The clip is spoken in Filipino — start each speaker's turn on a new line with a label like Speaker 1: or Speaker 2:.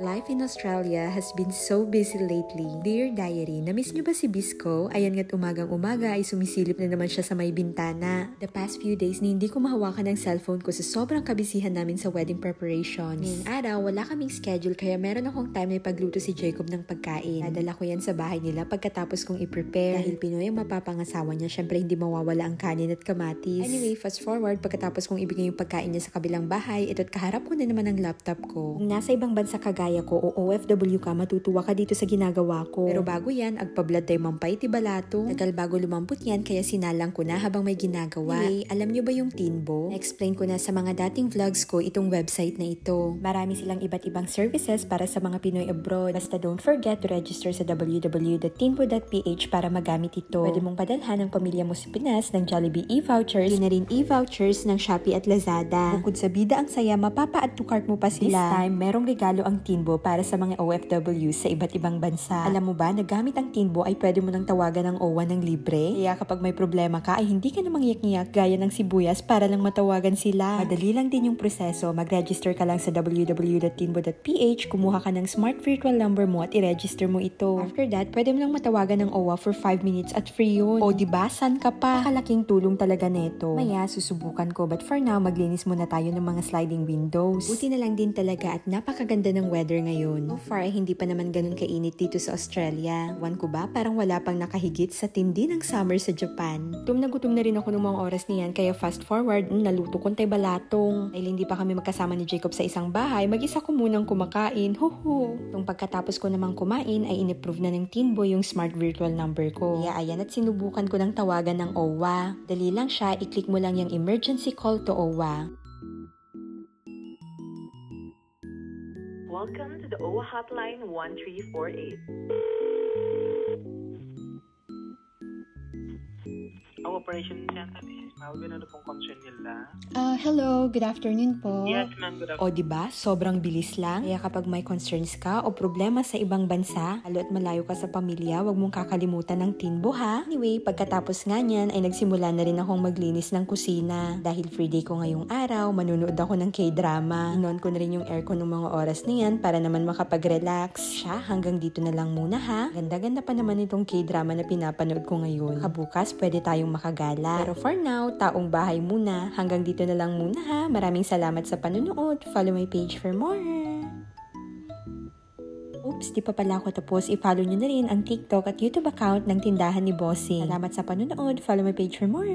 Speaker 1: Life in Australia has been so busy lately. Dear Diary, na-miss niyo ba si Bisco? Ayan nga't umagang-umaga ay sumisilip na naman siya sa may bintana. The past few days ni hindi ko mahawakan ng cellphone ko sa sobrang kabisihan namin sa wedding preparations. Ngayong araw, wala kaming schedule kaya meron akong time na ipagluto si Jacob ng pagkain. Nadala ko yan sa bahay nila pagkatapos kong i-prepare. Dahil Pinoy ang mapapangasawa niya, syempre hindi mawawala ang kanin at kamatis. Anyway, fast forward, pagkatapos kong ibigay yung pagkain niya sa kabilang bahay, ito't kaharap ko na naman ang laptop ko. Kung nasa ibang bansa kagaya ko o OFW ka, matutuwa ka dito sa ginagawa ko. Pero bago yan, agpablad tayo mampay tibalato. Tagal bago lumampot yan, kaya sinalang ko na habang may ginagawa. Anyway, alam nyo ba yung Tinbo? Na-explain ko na sa mga dating vlogs ko itong website na ito. Marami silang iba't ibang services para sa mga Pinoy abroad. Basta don't forget to register sa www.tinbo.ph para magamit ito. Pwede mong padalhan ng pamilya mo sa Pinas ng Jollibee e-vouchers, yun na rin e-vouchers ng Shopee at Lazada. Bukod sa bida ang saya, mapapa-add to cart mo pa sila. This time, merong regalo ang Tinbo para sa mga OFW sa iba't ibang bansa. Alam mo ba, nagamit ang Tinbo ay pwede mo nang tawagan ng OWA ng libre? Kaya kapag may problema ka ay hindi ka na mangyak-ngyak gaya ng sibuyas para lang matawagan sila. Madali lang din yung proseso. Mag-register ka lang sa www.tinbo.ph, kumuha ka ng smart virtual number mo at i-register mo ito. After that, pwede mo nang matawagan ng OWA for 5 minutes at free yun. O diba, san ka pa? Nakalaking tulong talaga neto. Maya, susubukan ko, but for now, maglinis muna tayo ng mga sliding windows. Buti na lang din talaga at napakaganda ng weather ngayon. So far, hindi pa naman ganun kainit dito sa Australia. Wan ko ba, parang wala pang nakahigit sa tindi ng summer sa Japan. Gutom na rin ako ng mga oras niyan, kaya fast forward, naluto kong tay balatong. Dahil hindi pa kami magkasama ni Jacob sa isang bahay, mag-isa ko munang kumakain. Huhu! Nung pagkatapos ko namang kumain, ay in-approve na ng Tinbo yung smart virtual number ko. Kaya ayan at sinubukan ko ng tawagan ng OWA. Dali lang siya, i-click mo lang yung emergency call to OWA.
Speaker 2: Welcome to the OWA Hotline 1348.
Speaker 3: Ang operation center is Malvin, ano pong concern nila?
Speaker 4: Hello, good afternoon po.
Speaker 3: Yes, ma'am, good
Speaker 1: O
Speaker 3: afternoon.
Speaker 1: diba, sobrang bilis lang. Kaya kapag may concerns ka o problema sa ibang bansa, lalo at malayo ka sa pamilya, wag mong kakalimutan ng Tinbo ha. Anyway, pagkatapos nga niyan ay nagsimula na rin akong maglinis ng kusina. Dahil free day ko ngayong araw, manunood ako ng K-drama. Inon ko na rin yung aircon ng mga oras na yan para naman makapag-relax. Siya, hanggang dito na lang muna ha. Ganda-ganda pa naman itong K-drama na pinapanood ko ngayon. Kabukas, pwede tayong makagala. Pero for now, taong bahay muna. Hanggang dito na lang muna ha. Maraming salamat sa panonood. Follow my page for more. Oops, di pa pala ako tapos. I-follow nyo na rin ang TikTok at YouTube account ng Tindahan ni Bossing. Salamat sa panonood. Follow my page for more.